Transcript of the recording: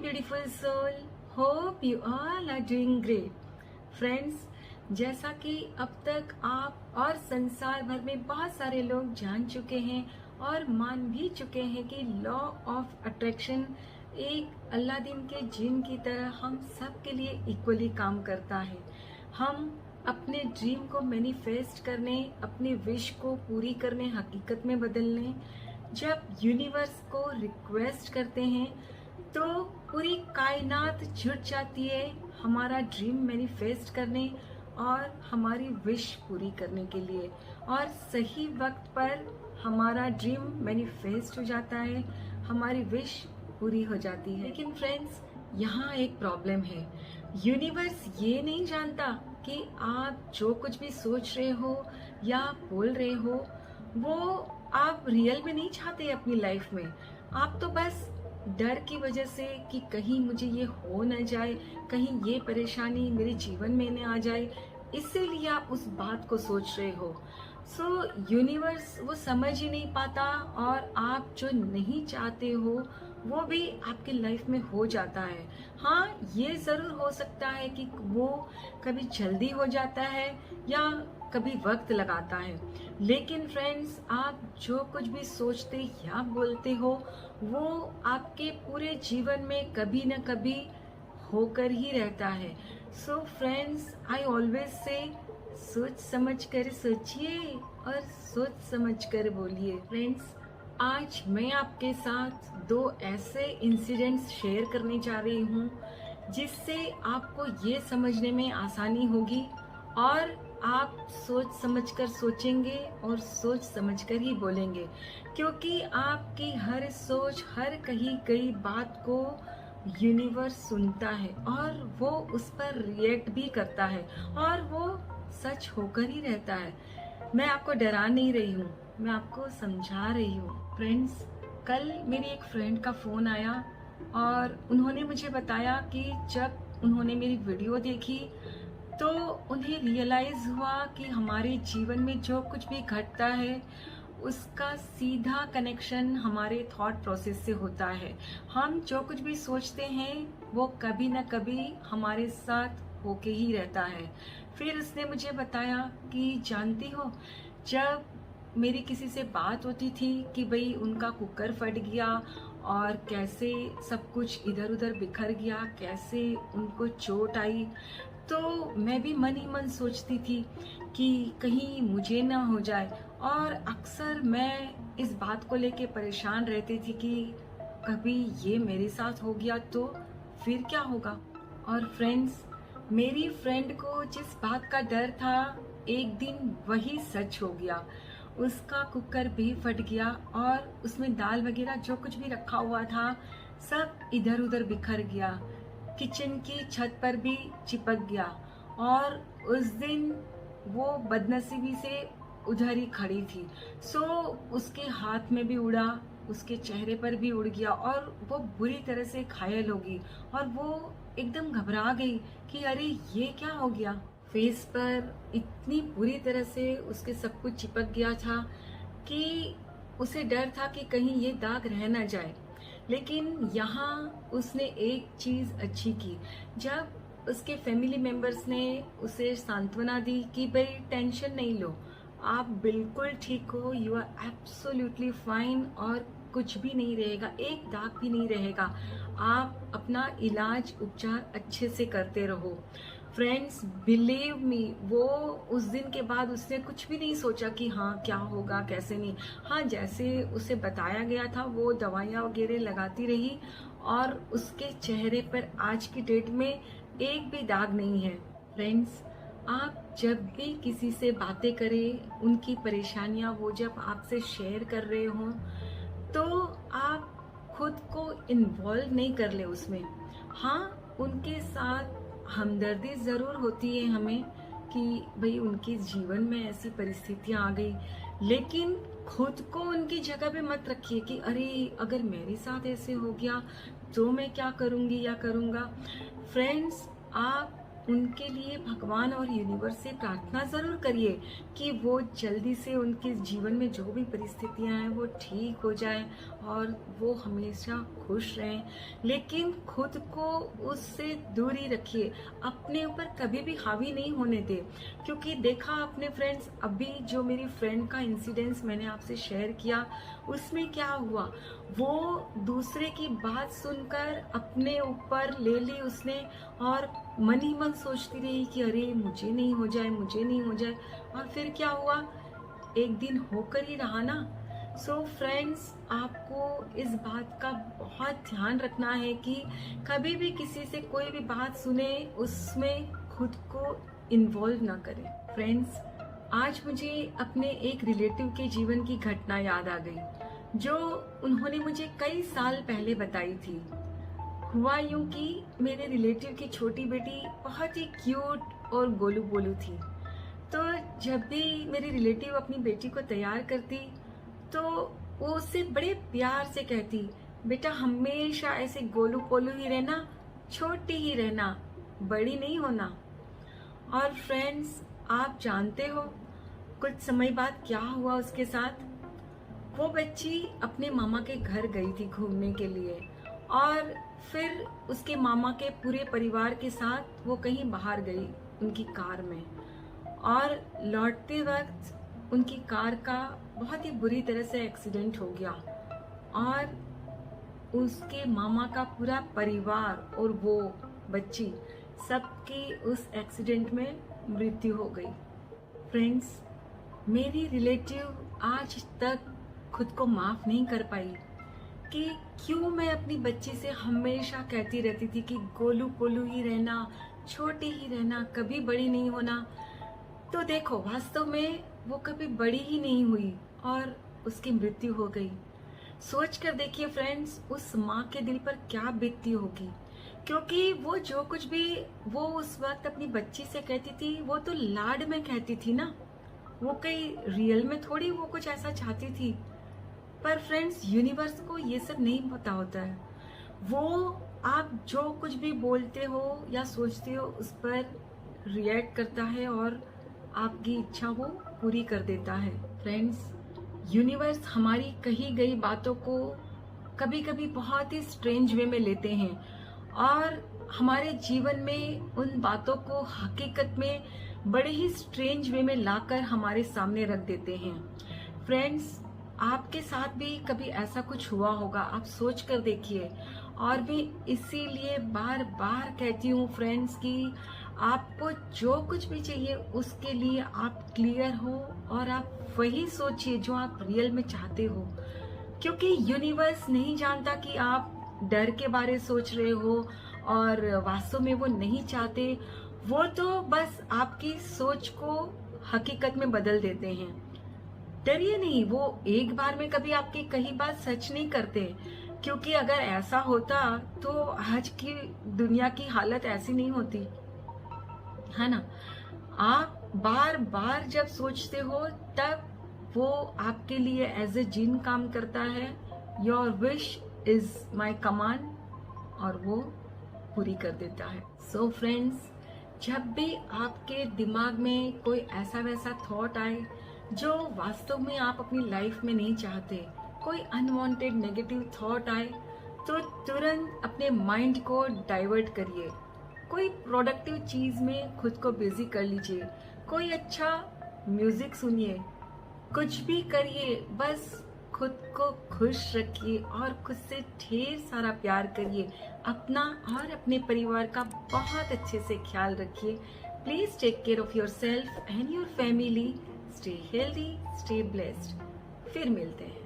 beautiful soul. Hope you all are doing great. Friends, जैसा कि अब तक आप और संसार भर में बहुत सारे लोग जान चुके हैं और मान भी चुके हैं कि लॉ ऑफ अट्रैक्शन एक अलादीन के जिन की तरह हम सब के लिए इक्वली काम करता है। हम अपने ड्रीम को मैनिफेस्ट करने, अपनी विश को पूरी करने, हकीकत में बदलने जब यूनिवर्स को रिक्वेस्ट करते हैं तो पूरी कायनात जुट जाती है हमारा ड्रीम मैनिफेस्ट करने और हमारी विश पूरी करने के लिए, और सही वक्त पर हमारा ड्रीम मैनिफेस्ट हो जाता है, हमारी विश पूरी हो जाती है। लेकिन फ्रेंड्स, यहाँ एक प्रॉब्लम है। यूनिवर्स ये नहीं जानता कि आप जो कुछ भी सोच रहे हो या बोल रहे हो वो आप रियल में नहीं चाहते अपनी लाइफ में। आप तो बस डर की वजह से कि कहीं मुझे ये हो न जाए, कहीं ये परेशानी मेरे जीवन में न आ जाए, इसीलिए आप उस बात को सोच रहे हो। यूनिवर्स वो समझ ही नहीं पाता और आप जो नहीं चाहते हो वो भी आपकी लाइफ में हो जाता है। हाँ, ये जरूर हो सकता है कि वो कभी जल्दी हो जाता है या कभी वक्त लगाता है, लेकिन फ्रेंड्स, आप जो कुछ भी सोचते या बोलते हो वो आपके पूरे जीवन में कभी न कभी होकर ही रहता है। So friends, I always say सोच समझ कर सोचिए और सोच समझ कर बोलिए। फ्रेंड्स, आज मैं आपके साथ दो ऐसे इंसिडेंट्स शेयर करने जा रही हूँ जिससे आपको ये समझने में आसानी होगी और आप सोच समझकर सोचेंगे और सोच समझकर ही बोलेंगे, क्योंकि आपकी हर सोच, हर कही गई बात को यूनिवर्स सुनता है और वो उस पर रिएक्ट भी करता है और वो सच होकर ही रहता है। मैं आपको डरा नहीं रही हूँ, मैं आपको समझा रही हूँ। फ्रेंड्स, कल मेरी एक फ्रेंड का फोन आया और उन्होंने मुझे बताया कि जब उन्होंने मेरी वीडियो देखी तो उन्हें रियलाइज हुआ कि हमारे जीवन में जो कुछ भी घटता है उसका सीधा कनेक्शन हमारे थॉट प्रोसेस से होता है। हम जो कुछ भी सोचते हैं वो कभी न कभी हमारे साथ होके ही रहता है। फिर उसने मुझे बताया कि जानती हो, जब मेरी किसी से बात होती थी कि भाई उनका कुकर फट गया और कैसे सब कुछ इधर उधर बिखर गया, कैसे उनको चोट आई, तो मैं भी मन ही मन सोचती थी कि कहीं मुझे ना हो जाए, और अक्सर मैं इस बात को लेके परेशान रहती थी कि कभी ये मेरे साथ हो गया तो फिर क्या होगा। और फ्रेंड्स, मेरी फ्रेंड को जिस बात का डर था, एक दिन वही सच हो गया। उसका कुकर भी फट गया और उसमें दाल वगैरह जो कुछ भी रखा हुआ था सब इधर उधर बिखर गया, किचन की छत पर भी चिपक गया, और उस दिन वो बदनसीबी से उधर ही खड़ी थी। उसके हाथ में भी उड़ा, उसके चेहरे पर भी उड़ गया और वो बुरी तरह से घायल हो गई और वो एकदम घबरा गई कि अरे ये क्या हो गया। फेस पर इतनी बुरी तरह से उसके सब कुछ चिपक गया था कि उसे डर था कि कहीं ये दाग रह ना जाए। लेकिन यहाँ उसने एक चीज अच्छी की, जब उसके फैमिली मेंबर्स ने उसे सांत्वना दी कि भाई टेंशन नहीं लो, आप बिल्कुल ठीक हो, यू आर एब्सोल्युटली फाइन और कुछ भी नहीं रहेगा, एक दाग भी नहीं रहेगा, आप अपना इलाज उपचार अच्छे से करते रहो। फ्रेंड्स, बिलीव मी, वो उस दिन के बाद उसने कुछ भी नहीं सोचा कि हाँ क्या होगा कैसे नहीं। हाँ, जैसे उसे बताया गया था वो दवाइयाँ वगैरह लगाती रही और उसके चेहरे पर आज की डेट में एक भी दाग नहीं है। फ्रेंड्स, आप जब भी किसी से बातें करें, उनकी परेशानियां वो जब आपसे शेयर कर रहे हों, तो आप खुद को इन्वॉल्व नहीं कर ले उसमें। हाँ, उनके साथ हमदर्दी जरूर होती है हमें कि भाई उनके जीवन में ऐसी परिस्थितियां आ गई, लेकिन खुद को उनकी जगह पे मत रखिए कि अरे अगर मेरे साथ ऐसे हो गया तो मैं क्या करूंगी या करूंगा। फ्रेंड्स, आप उनके लिए भगवान और यूनिवर्स से प्रार्थना जरूर करिए कि वो जल्दी से उनके जीवन में जो भी परिस्थितियां हैं वो ठीक हो जाए और वो हमेशा खुश रहें, लेकिन खुद को उससे दूरी रखिए, अपने ऊपर कभी भी हावी नहीं होने दें। क्योंकि देखा आपने फ्रेंड्स, अभी जो मेरी फ्रेंड का इंसिडेंस मैंने आपसे शेयर किया, उसमें क्या हुआ, वो दूसरे की बात सुनकर अपने ऊपर ले ली उसने और मन ही मन सोचती रही कि अरे मुझे नहीं हो जाए, मुझे नहीं हो जाए, और फिर क्या हुआ, एक दिन होकर ही रहा ना। सो फ्रेंड्स, आपको इस बात का बहुत ध्यान रखना है कि कभी भी किसी से कोई भी बात सुने उसमें खुद को इन्वॉल्व ना करें। फ्रेंड्स, आज मुझे अपने एक रिलेटिव के जीवन की घटना याद आ गई जो उन्होंने मुझे कई साल पहले बताई थी। हुआ यूं कि मेरे रिलेटिव की छोटी बेटी बहुत ही क्यूट और गोलू बोलू थी। तो जब भी मेरी रिलेटिव अपनी बेटी को तैयार करती तो वो उससे बड़े प्यार से कहती, बेटा हमेशा ऐसे गोलू पोलू ही रहना, छोटी ही रहना, बड़ी नहीं होना। और फ्रेंड्स, आप जानते हो कुछ समय बाद क्या हुआ उसके साथ? वो बच्ची अपने मामा के घर गई थी घूमने के लिए और फिर उसके मामा के पूरे परिवार के साथ वो कहीं बाहर गई उनकी कार में, और लौटते वक्त उनकी कार का बहुत ही बुरी तरह से एक्सीडेंट हो गया और उसके मामा का पूरा परिवार और वो बच्ची सबकी उस एक्सीडेंट में मृत्यु हो गई। फ्रेंड्स, मेरी रिलेटिव आज तक खुद को माफ नहीं कर पाई कि क्यों मैं अपनी बच्ची से हमेशा कहती रहती थी कि गोलू पोलू ही रहना, छोटी ही रहना, कभी बड़ी नहीं होना। तो देखो, वास्तव में वो कभी बड़ी ही नहीं हुई और उसकी मृत्यु हो गई। सोच कर देखिए फ्रेंड्स, उस माँ के दिल पर क्या बीतती होगी, क्योंकि वो जो कुछ भी वो उस वक्त अपनी बच्ची से कहती थी वो तो लाड में कहती थी ना, वो कहीं रियल में थोड़ी वो कुछ ऐसा चाहती थी। पर फ्रेंड्स, यूनिवर्स को ये सब नहीं पता होता है। वो आप जो कुछ भी बोलते हो या सोचते हो उस पर रिएक्ट करता है और आपकी इच्छा वो पूरी कर देता है। फ्रेंड्स, यूनिवर्स हमारी कही गई बातों को कभी कभी बहुत ही स्ट्रेंज वे में लेते हैं और हमारे जीवन में उन बातों को हकीकत में बड़े ही स्ट्रेंज वे में लाकर हमारे सामने रख देते हैं। फ्रेंड्स, आपके साथ भी कभी ऐसा कुछ हुआ होगा, आप सोच कर देखिए। और भी इसीलिए बार बार कहती हूँ फ्रेंड्स कि आपको जो कुछ भी चाहिए उसके लिए आप क्लियर हो और आप वही सोचिए जो आप रियल में चाहते हो, क्योंकि यूनिवर्स नहीं जानता कि आप डर के बारे सोच रहे हो और वास्तव में वो नहीं चाहते। वो तो बस आपकी सोच को हकीकत में बदल देते हैं। डरिए नहीं, वो एक बार में कभी आपकी कही बात सच नहीं करते, क्योंकि अगर ऐसा होता तो आज की दुनिया की हालत ऐसी नहीं होती, है ना। आप बार बार जब सोचते हो तब वो आपके लिए एज ए जिन काम करता है। Your wish is my command, और वो पूरी कर देता है। सो फ्रेंड्स, जब भी आपके दिमाग में कोई ऐसा वैसा थॉट आए जो वास्तव में आप अपनी लाइफ में नहीं चाहते, कोई अनवांटेड नेगेटिव थॉट आए, तो तुरंत अपने माइंड को डाइवर्ट करिए, कोई प्रोडक्टिव चीज में खुद को बिजी कर लीजिए, कोई अच्छा म्यूजिक सुनिए, कुछ भी करिए, बस खुद को खुश रखिए और खुद से ढेर सारा प्यार करिए। अपना और अपने परिवार का बहुत अच्छे से ख्याल रखिए। Please take care of yourself and your family. Stay healthy, stay blessed. फिर मिलते हैं।